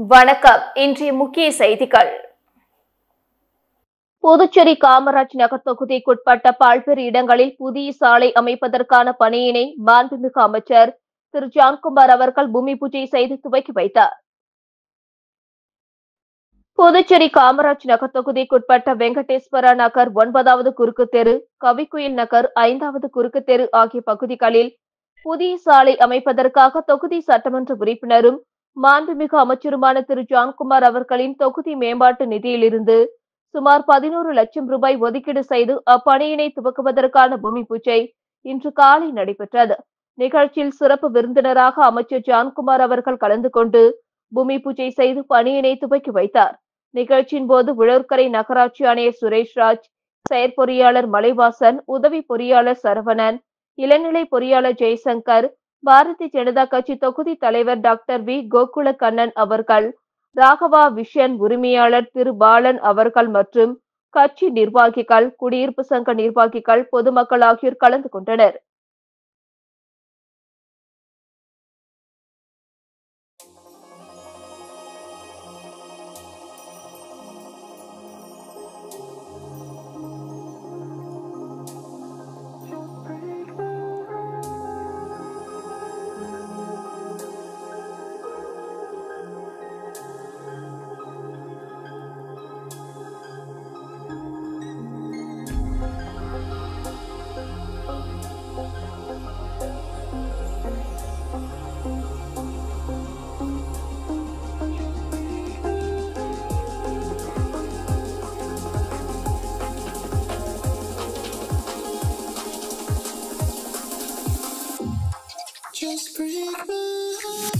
வணக்கம். இன்றைய முக்கிய செய்திகள். புதுச்சேரி காமராஜ் நகர் தொகுதிக்குட்பட்ட பல்வேறு இடங்களில் புதிய சாலை அமைப்பதற்கான பணியினை மாண்புமிகு அமைச்சர் திரு ஜான்குமார் அவர்கள் பூமி பூஜை செய்து துவக்கி வைத்தார். புதுச்சேரி காமராஜ் நகர் தொகுதிக்குட்பட்ட வெங்கடேஸ்வரா நகர் 9வது குறுக்கு தெரு, கவிக்குயில் நகர் 5வது குறுக்கு தெரு ஆகிய பகுதிகளில் புதிய சாலை அமைப்பதற்காக தொகுதி சட்டமன்ற உறுப்பினரும் மாண்புமிகு அமைச்சருமான திரு ஜான்குமார் அவர்களின் தொகுதி மேம்பாட்டு நிதியிலிருந்து சுமார் 11 லட்சம் ரூபாய் ஒதுக்கீடு செய்து அப்பணியினை துவக்குவதற்கான பூமி பூஜை இன்று காலை நடைபெற்றது. நிகழ்ச்சியில் சிறப்பு விருந்தினராக அமைச்சர் ஜான்குமார் அவர்கள் கலந்து கொண்டு பூமி பூஜை செய்து பணியினை துவக்கி வைத்தார். நிகழ்ச்சியின் போது உழவர்கரை நகராட்சி ஆணையர் சுரேஷ்ராஜ், செயற்பொறியாளர் மலைவாசன், உதவி பொறியாளர் சரவணன், இளநிலை பொறியாளர் ஜெய்சங்கர், பாரதிய ஜனதா கட்சி தொகுதி தலைவர் டாக்டர் வி கோகுலக்கண்ணன் அவர்கள், ராகவா விஷன் உரிமையாளர் திரு பாலன் அவர்கள் மற்றும் கட்சி நிர்வாகிகள், குடியிருப்பு சங்க நிர்வாகிகள், பொதுமக்கள் ஆகியோர் கலந்து கொண்டனர். Just break my heart.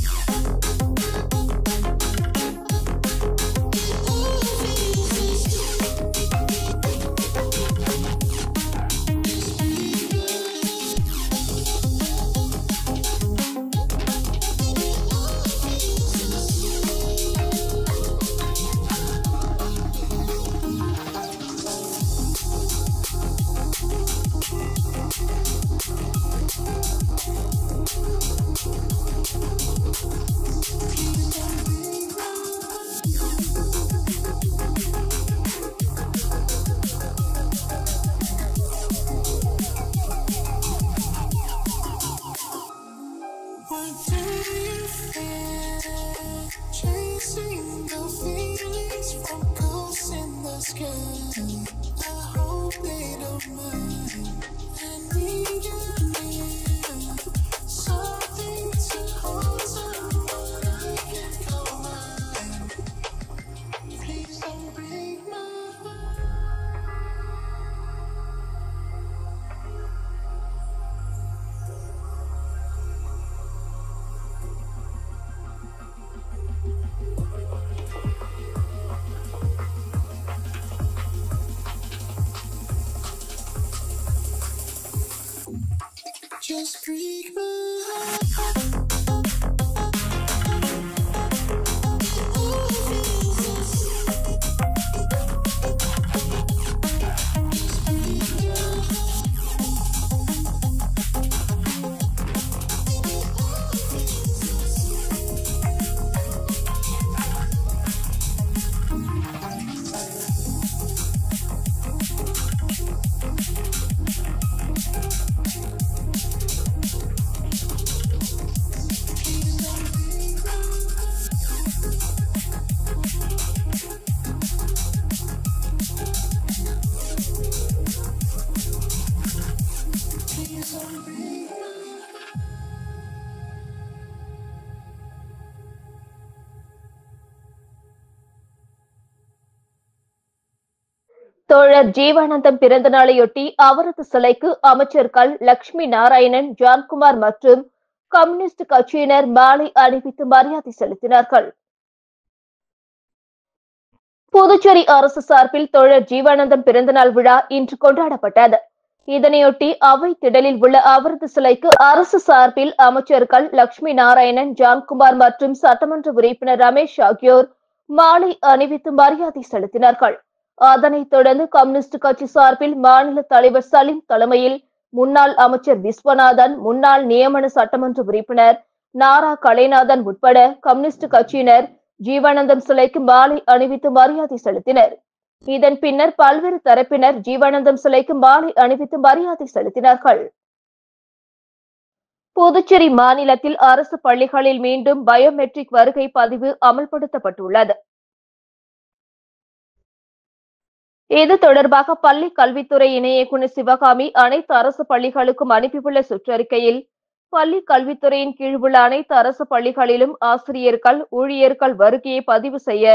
Chasing the feelings from ghosts in the sky. I hope they don't mind. I need you near. Something to hold someone I can call mine. Please don't break my heart. Just break my heart. தோழர் ஜீவானந்தம் பிறந்த நாளையொட்டி அவரது சிலைக்கு அமைச்சர்கள் லட்சுமி நாராயணன், ஜான்குமார் மற்றும் communist கட்சியினர் மாலை அணிவித்து மரியாதை செலுத்தினார்கள். புதுச்சேரி அரசு சார்பில் தோழர் ஜீவானந்தம் பிறந்தநாள் விழா இன்று கொண்டாடப்பட்டது. இதனையொட்டி அவை திடலில் உள்ள அவரது சிலைக்கு அரசு சார்பில் அமைச்சர்கள் லட்சுமி நாராயணன், ஜான்குமார் மற்றும் சட்டமன்ற உறுப்பினர் ரமேஷ் ஆகியோர் மாலை அணிவித்து மரியாதை செலுத்தினார்கள். அதனைத் தொடர்ந்து கம்யூனிஸ்ட் கட்சி சார்பில் மாநில தலைவர் சலீம் தலைமையில் முன்னாள் அமைச்சர் விஸ்வநாதன், முன்னாள் நியமன சட்டமன்ற உறுப்பினர் நாரா கலைநாதன் உட்பட கம்யூனிஸ்ட் கட்சியினர் ஜீவானந்தம் சிலைக்கு மாலை அணிவித்து மரியாதை செலுத்தினர். இதன் பின்னர் பல்வேறு தரப்பினர் ஜீவானந்தம் சிலைக்கு மாலை அணிவித்து மரியாதை செலுத்தினார்கள். புதுச்சேரி மாநிலத்தில் அரசு பள்ளிகளில் மீண்டும் பயோமெட்ரிக் வருகை பதிவு அமல்படுத்தப்பட்டுள்ளது. இது தொடர்பாக பள்ளி கல்வித்துறை இணை இயக்குநர் சிவகாமி அனைத்து அரசு பள்ளிகளுக்கும் அனுப்பியுள்ள சுற்றறிக்கையில், பள்ளி கல்வித்துறையின் கீழ் உள்ள அனைத்து அரசு பள்ளிகளிலும் ஆசிரியர்கள், ஊழியர்கள் வருகையை பதிவு செய்ய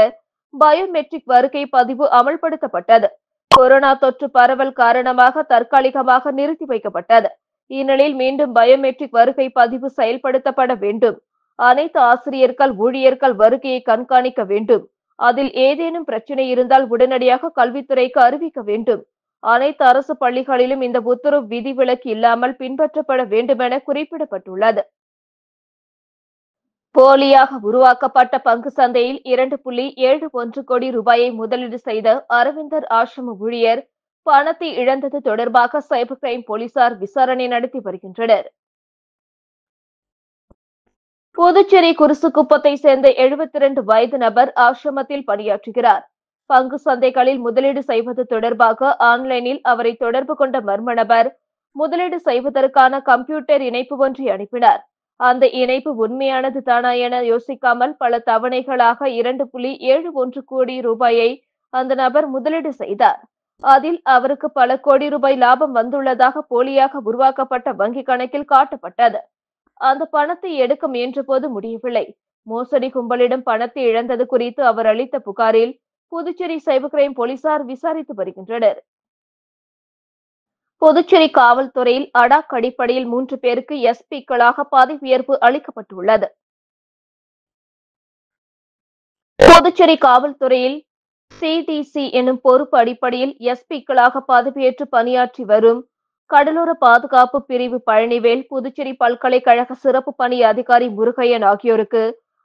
பயோமெட்ரிக் வருகை பதிவு அமல்படுத்தப்பட்டது. கொரோனா தொற்று பரவல் காரணமாக தற்காலிகமாக நிறுத்தி வைக்கப்பட்டது. இந்நிலையில் மீண்டும் பயோமெட்ரிக் வருகை பதிவு செயல்படுத்தப்பட வேண்டும். அனைத்து ஆசிரியர்கள், ஊழியர்கள் வருகையை கண்காணிக்க வேண்டும். அதில் ஏதேனும் பிரச்சனை இருந்தால் உடனடியாக கல்வித்துறைக்கு அறிவிக்க வேண்டும். அனைத்து அரசு பள்ளிகளிலும் இந்த உத்தரவு விதிவிலக்கு இல்லாமல் பின்பற்றப்பட வேண்டுமென குறிப்பிடப்பட்டுள்ளது. போலியாக உருவாக்கப்பட்ட பங்கு சந்தையில் 2.71 கோடி ரூபாயை முதலீடு செய்த அரவிந்தர் ஆசிரம ஊழியர் பணத்தை இழந்தது தொடர்பாக சைபர் கிரைம் போலீசார் விசாரணை நடத்தி வருகின்றனர். புதுச்சேரி குருசுக்குப்பத்தை சேர்ந்த 72 வயது நபர் ஆசிரமத்தில் பணியாற்றுகிறார். பங்கு சந்தைகளில் முதலீடு செய்வது தொடர்பாக ஆன்லைனில் அவரை தொடர்பு கொண்ட மர்ம நபர் முதலீடு செய்வதற்கான கம்ப்யூட்டர் இணைப்பு ஒன்றை அனுப்பினார். அந்த இணைப்பு உண்மையானது தானா என யோசிக்காமல் பல தவணைகளாக 2.71 கோடி ரூபாயை அந்த நபர் முதலீடு செய்தார். அதில் அவருக்கு பல கோடி ரூபாய் லாபம் வந்துள்ளதாக போலியாக உருவாக்கப்பட்ட வங்கி கணக்கில் காட்டப்பட்டது. அந்த பணத்தை எடுக்க முயன்றபோது முடியவில்லை. மோசடி கும்பலிடம் பணத்தை இழந்தது குறித்து அவர் அளித்த புகாரில் புதுச்சேரி சைபர் கிரைம் போலீசார் விசாரித்து வருகின்றனர். புதுச்சேரி காவல்துறையில் அடாக் அடிப்படையில் 3 பேருக்கு எஸ்பிக்களாக பதவி உயர்வு அளிக்கப்பட்டுள்ளது. புதுச்சேரி காவல்துறையில் சிடிசி எனும் பொறுப்பு அடிப்படையில் எஸ்பிக்களாக பதவியேற்று பணியாற்றி வரும் கடலோர பாதுகாப்பு பிரிவு பழனிவேல், புதுச்சேரி பல்கலைக்கழக சிறப்பு பணி அதிகாரி முருகையன் ஆகியோருக்கு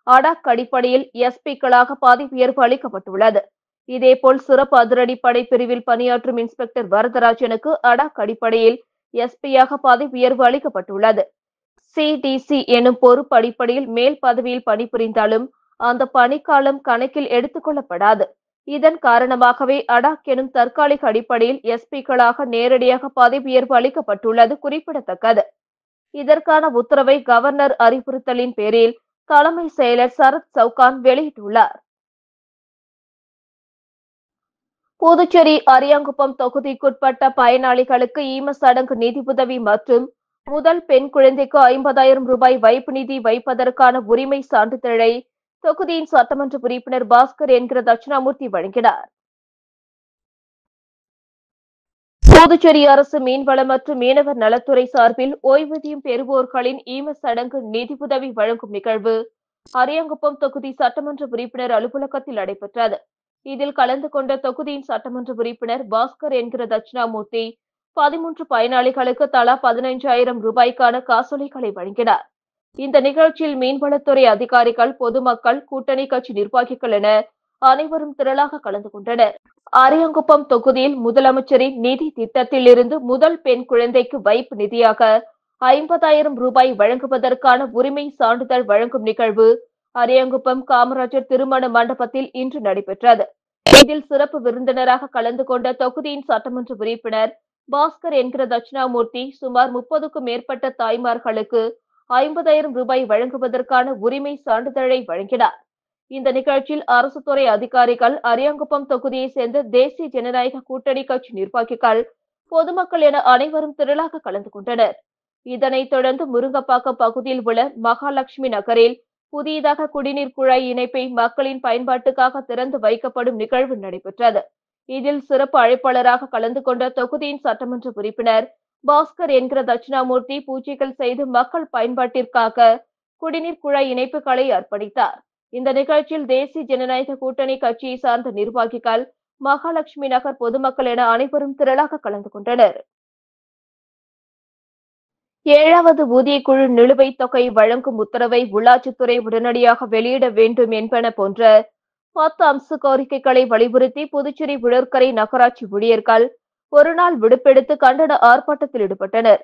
அடாக் அடிப்படையில் எஸ்பிக்களாக பதவி உயர்வு அளிக்கப்பட்டுள்ளது. இதேபோல் சிறப்பு அதிரடிப்படை பிரிவில் பணியாற்றும் இன்ஸ்பெக்டர் வரதராஜனுக்கு அடாக் அடிப்படையில் எஸ்பியாக பதவி உயர்வு அளிக்கப்பட்டுள்ளது. சிடிசி எனும் பொறுப்பு அடிப்படையில் மேல் பதவியில் பணிபுரிந்தாலும் அந்த பணிக்காலம் கணக்கில் எடுத்துக் கொள்ளப்படாது. இதன் காரணமாகவே அடாக் எனும் தற்காலிக அடிப்படையில் எஸ்பிக்களாக நேரடியாக பதவி உயர்வு அளிக்கப்பட்டுள்ளது குறிப்பிடத்தக்கது. இதற்கான உத்தரவை கவர்னர் அறிவுறுத்தலின் பேரில் தலைமை செயலர் சரத் சவுகான் வெளியிட்டுள்ளார். புதுச்சேரி அரியாங்குப்பம் தொகுதிக்குட்பட்ட பயனாளிகளுக்கு ஈமச்சடங்கு நிதி உதவி மற்றும் முதல் பெண் குழந்தைக்கு 50,000 ரூபாய் வைப்பு நிதி வைப்பதற்கான உரிமை சான்றிதழை தொகுதியின் சட்டமன்ற உறுப்பினர் பாஸ்கர் என்கிற தட்சிணாமூர்த்தி வழங்கினார். புதுச்சேரி அரசு மீன்வளம் மற்றும் மீனவர் நலத்துறை சார்பில் ஓய்வூதியம் பெறுவோர்களின் ஈமச்சடங்கு நிதி உதவி வழங்கும் நிகழ்வு அரியாங்குப்பம் தொகுதி சட்டமன்ற உறுப்பினர் அலுவலகத்தில் நடைபெற்றது. இதில் கலந்து கொண்ட தொகுதியின் சட்டமன்ற உறுப்பினர் பாஸ்கர் என்கிற தட்சிணாமூர்த்தி 13 பயனாளிகளுக்கு தலா 15,000 ரூபாய்க்கான காசோலைகளை வழங்கினார். இந்த நிகழ்ச்சியில் மீன்வளத்துறை அதிகாரிகள், பொதுமக்கள், கூட்டணி கட்சி நிர்வாகிகள் என அனைவரும் திரளாக கலந்து கொண்டனர். அரியாங்குப்பம் தொகுதியில் முதலமைச்சரின் நிதி திட்டத்தில் இருந்து முதல் பெண் குழந்தைக்கு வைப்பு நிதியாக 50,000 ரூபாய் வழங்குவதற்கான உரிமை சான்றிதழ் வழங்கும் நிகழ்வு அரியாங்குப்பம் காமராஜர் திருமண மண்டபத்தில் இன்று நடைபெற்றது. இதில் சிறப்பு விருந்தினராக கலந்து கொண்ட தொகுதியின் சட்டமன்ற உறுப்பினர் பாஸ்கர் என்கிற தட்சிணாமூர்த்தி சுமார் 30க்கும் மேற்பட்ட தாய்மார்களுக்கு 50,000 ரூபாய் வழங்குவதற்கான உரிமை சான்றிதழை வழங்கினார். இந்த நிகழ்ச்சியில் அரசு துறை அதிகாரிகள், அரியாங்குப்பம் தொகுதியை சேர்ந்த தேசிய ஜனநாயக கூட்டணி கட்சி நிர்வாகிகள், பொதுமக்கள் என அனைவரும் திரளாக கலந்து கொண்டனர். இதனைத் தொடர்ந்து முருங்கப்பாக்கம் பகுதியில் உள்ள மகாலட்சுமி நகரில் புதியதாக குடிநீர் குழாய் இணைப்பை மக்களின் பயன்பாட்டுக்காக திறந்து வைக்கப்படும் நிகழ்வு நடைபெற்றது. இதில் சிறப்பு அழைப்பாளராக கலந்து கொண்ட தொகுதியின் சட்டமன்ற உறுப்பினர் பாஸ்கர் என்கிற தட்சிணாமூர்த்தி பூஜைகள் செய்து மக்கள் பயன்பாட்டிற்காக குடிநீர் குழாய் இணைப்புகளை அர்ப்பணித்தார். இந்த நிகழ்ச்சியில் தேசிய ஜனநாயக கூட்டணி கட்சியை சார்ந்த நிர்வாகிகள், மகாலட்சுமி நகர் பொதுமக்கள் என அனைவரும் திரளாக கலந்து கொண்டனர். 7வது ஊதியக்குழு நிலுவைத் தொகை வழங்கும் உத்தரவை உள்ளாட்சித்துறை உடனடியாக வெளியிட வேண்டும் என்பன போன்ற 10 அம்ச கோரிக்கைகளை வலியுறுத்தி புதுச்சேரி உழவர்கரை நகராட்சி ஊழியர்கள் ஒருநாள் விடுப்பெடுத்து கண்டன ஆர்ப்பாட்டத்தில் ஈடுபட்டனர்.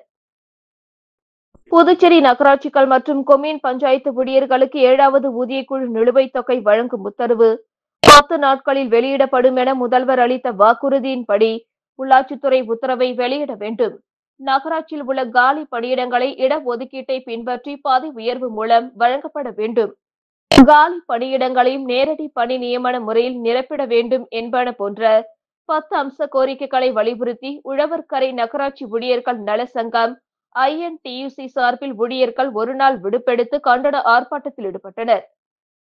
புதுச்சேரி நகராட்சிகள் மற்றும் கொம்யூன் பஞ்சாயத்து ஊழியர்களுக்கு 7வது ஊதியக்குழு நிலுவைத் தொகை வழங்கும் உத்தரவு 10 நாட்களில் வெளியிடப்படும் என முதல்வர் அளித்த வாக்குறுதியின்படி உள்ளாட்சித்துறை உத்தரவை வெளியிட வேண்டும். நகராட்சியில் உள்ள காலி பணியிடங்களை இடஒதுக்கீட்டை பின்பற்றி பதவி உயர்வு மூலம் வழங்கப்பட வேண்டும். காலி பணியிடங்களையும் நேரடி பணி நியமன முறையில் நிரப்பிட வேண்டும் என்பன போன்ற 10 அம்ச கோரிக்கைகளை வலியுறுத்தி உழவர்கரை நகராட்சி ஊழியர்கள் நல சங்கம் INTUC சார்பில் ஊழியர்கள் ஒருநாள் விடுப்பெடுத்து கண்டன ஆர்ப்பாட்டத்தில் ஈடுபட்டனர்.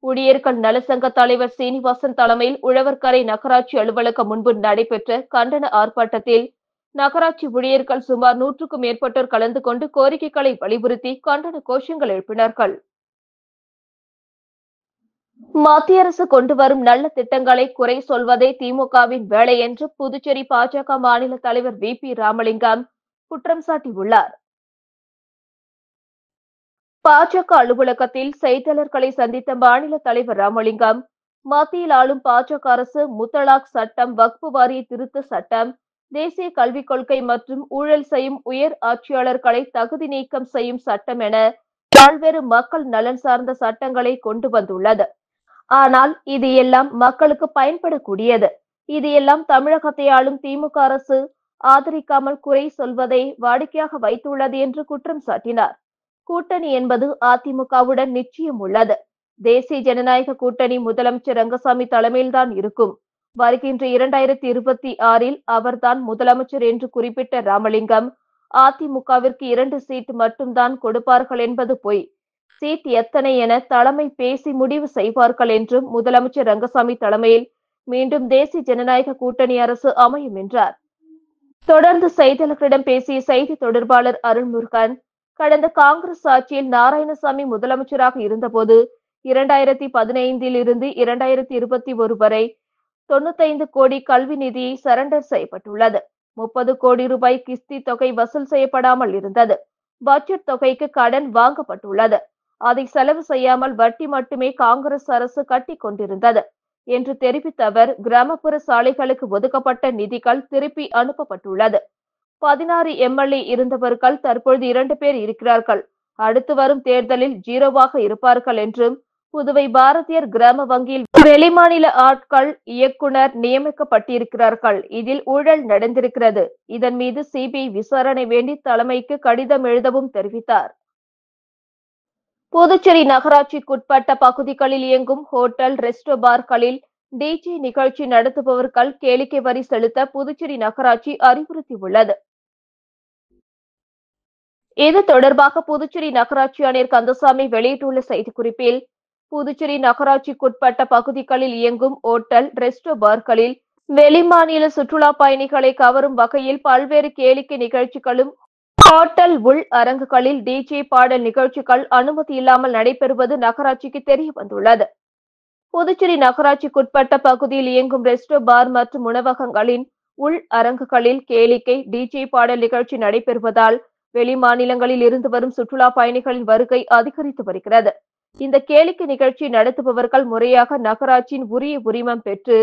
ஊழியர்கள் நலசங்க தலைவர் சீனிவாசன் தலைமையில் உழவர்கரை நகராட்சி அலுவலகம் முன்பு நடைபெற்ற கண்டன ஆர்ப்பாட்டத்தில் நகராட்சி ஊழியர்கள் சுமார் 100க்கும் மேற்பட்டோர் கலந்து கொண்டு கோரிக்கைகளை வலியுறுத்தி கண்டன கோஷங்கள் எழுப்பினார்கள். மத்திய அரசு கொண்டு வரும் நல்ல திட்டங்களை குறை சொல்வதே திமுகவின் வேலை என்று புதுச்சேரி பாஜக மாநில தலைவர் VP ராமலிங்கம் குற்றம் சாட்டியுள்ளார். பாஜக அலுவலகத்தில் செய்தியாளர்களை சந்தித்த மாநில தலைவர் ராமலிங்கம், மத்தியில் ஆளும் பாஜக அரசு முத்தலாக் சட்டம், வக்ஃபு வாரிய திருத்த சட்டம், தேசிய கல்விக் கொள்கை மற்றும் ஊழல் செய்யும் உயர் ஆட்சியாளர்களை தகுதி நீக்கம் செய்யும் சட்டம் என பல்வேறு மக்கள் நலன் சார்ந்த சட்டங்களை கொண்டு வந்துள்ளது. ஆனால் இது எல்லாம் மக்களுக்கு பயன்படக்கூடியது. இது எல்லாம் தமிழகத்தை ஆளும் திமுக அரசு ஆதரிக்காமல் குறை சொல்வதை வாடிக்கையாக வைத்துள்ளது என்று குற்றம் சாட்டினார். கூட்டணி என்பது அதிமுகவுடன் நிச்சயம் உள்ளது. தேசிய ஜனநாயக கூட்டணி முதலமைச்சர் ரங்கசாமி தலைமையில்தான் இருக்கும். வருகின்ற 2026இல் அவர்தான் முதலமைச்சர் என்று குறிப்பிட்ட ராமலிங்கம், அதிமுகவிற்கு 2 சீட் மட்டும்தான் கொடுப்பார்கள் என்பது பொய். சீட் எத்தனை என தலைமை பேசி முடிவு செய்வார்கள் என்றும், முதலமைச்சர் ரங்கசாமி தலைமையில் மீண்டும் தேசிய ஜனநாயக கூட்டணி அரசு அமையும் என்றார். தொடர்ந்து செய்தியாளர்களிடம் பேசிய செய்தி தொடர்பாளர் அருள்முருகன், கடந்த காங்கிரஸ் ஆட்சியில் நாராயணசாமி முதலமைச்சராக இருந்தபோது 2015 இருந்து 2021 வரை 95 கோடி கல்வி நிதி சரண்டர் செய்யப்பட்டுள்ளது. 30 கோடி ரூபாய் கிஸ்தி தொகை வசூல் செய்யப்படாமல் இருந்தது. பட்ஜெட் தொகைக்கு கடன் வாங்கப்பட்டுள்ளது. அதை செலவு செய்யாமல் வட்டி மட்டுமே காங்கிரஸ் அரசு கட்டிக் கொண்டிருந்தது என்று தெரிவித்த அவர், கிராமப்புற சாலைகளுக்கு ஒதுக்கப்பட்ட நிதிகள் திருப்பி அனுப்பப்பட்டுள்ளது. 16 MLA இருந்தவர்கள் தற்பொழுது 2 பேர் இருக்கிறார்கள். அடுத்து வரும் தேர்தலில் 0வாக இருப்பார்கள் என்றும், புதுவை பாரதியார் கிராம வங்கியில் வெளிமாநில ஆட்கள் இயக்குனர் நியமிக்கப்பட்டிருக்கிறார்கள். இதில் ஊழல் நடந்திருக்கிறது. இதன் மீது CBI விசாரணை வேண்டி தலைமைக்கு கடிதம் எழுதவும் தெரிவித்தார். புதுச்சேரி நகராட்சிக்குட்பட்ட பகுதிகளில் இயங்கும் ஹோட்டல், ரெஸ்டோ பார்களில் DJ நிகழ்ச்சி நடத்துபவர்கள் கேளிக்கை வரி செலுத்த புதுச்சேரி நகராட்சி அறிவுறுத்தியுள்ளது. இது தொடர்பாக புதுச்சேரி நகராட்சி ஆணையர் கந்தசாமி வெளியிட்டுள்ள செய்திக்குறிப்பில், புதுச்சேரி நகராட்சிக்குட்பட்ட பகுதிகளில் இயங்கும் ஓட்டல், ரெஸ்டோ பார்களில் வெளிமாநில சுற்றுலா பயணிகளை கவரும் வகையில் பல்வேறு கேளிக்கை நிகழ்ச்சிகளும், ஹோட்டல் உள் அரங்குகளில் DJ பாடல் நிகழ்ச்சிகள் அனுமதி இல்லாமல் நடைபெறுவது நகராட்சிக்கு தெரிய வந்துள்ளது. புதுச்சேரி நகராட்சிக்குட்பட்ட பகுதியில் இயங்கும் ரெஸ்டோ பார் மற்றும் உணவகங்களின் உள் அரங்குகளில் கேளிக்கை, DJ பாடல் நிகழ்ச்சி நடைபெறுவதால் வெளிமாநிலங்களில் இருந்து வரும் சுற்றுலா பயணிகளின் வருகை அதிகரித்து வருகிறது. இந்த கேளிக்கை நிகழ்ச்சி நடத்துபவர்கள் முறையாக நகராட்சியின் உரிய உரிமம் பெற்று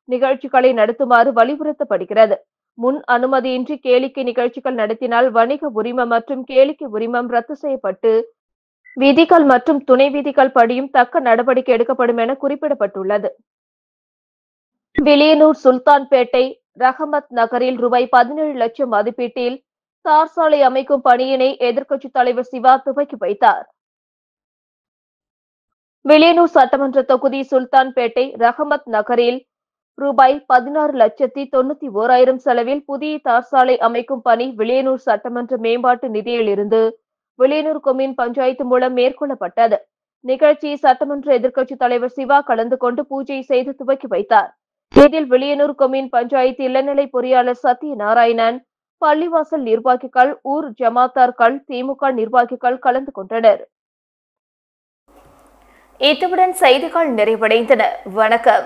நிகழ்ச்சிகளை நடத்துமாறு வலியுறுத்தப்படுகிறது. முன் அனுமதியின்றி கேளிக்கை நிகழ்ச்சிகள் நடத்தினால் வணிக உரிமம் மற்றும் கேளிக்கை உரிமம் ரத்து செய்யப்பட்டு விதிகள் மற்றும் துணை விதிகள் படியும் தக்க நடவடிக்கை எடுக்கப்படும் என குறிப்பிடப்பட்டுள்ளது. வில்லியனூர் சுல்தான்பேட்டை ரஹமத் நகரில் ரூபாய் 17 லட்சம் மதிப்பீட்டில் தார் சாலை அமைக்கும் பணியினை எதிர்க்கட்சித் தலைவர் சிவா துவக்கி வைத்தார். வில்லியனூர் சட்டமன்ற தொகுதி சுல்தான்பேட்டை ரஹமத் நகரில் ரூபாய் 16,91,000 செலவில் புதிய தார் சாலை அமைக்கும் பணி வில்லியனூர் சட்டமன்ற மேம்பாட்டு நிதியில் இருந்து வில்லியனூர் கொம்யூன் பஞ்சாயத்து மூலம் மேற்கொள்ளப்பட்டது. நிகழ்ச்சியை சட்டமன்ற எதிர்க்கட்சித் தலைவர் சிவா கலந்து கொண்டு பூஜை செய்து துவக்கி வைத்தார். இதில் வில்லியனூர் கொம்யூன் பஞ்சாயத்து இளநிலை பொறியாளர் சத்யநாராயணன், பள்ளிவாசல் நிர்வாகிகள், ஊர் ஜமாத்தார்கள், திமுக நிர்வாகிகள் கலந்து கொண்டனர். இத்துடன் செய்திகள் நிறைவடைந்தன. வணக்கம்.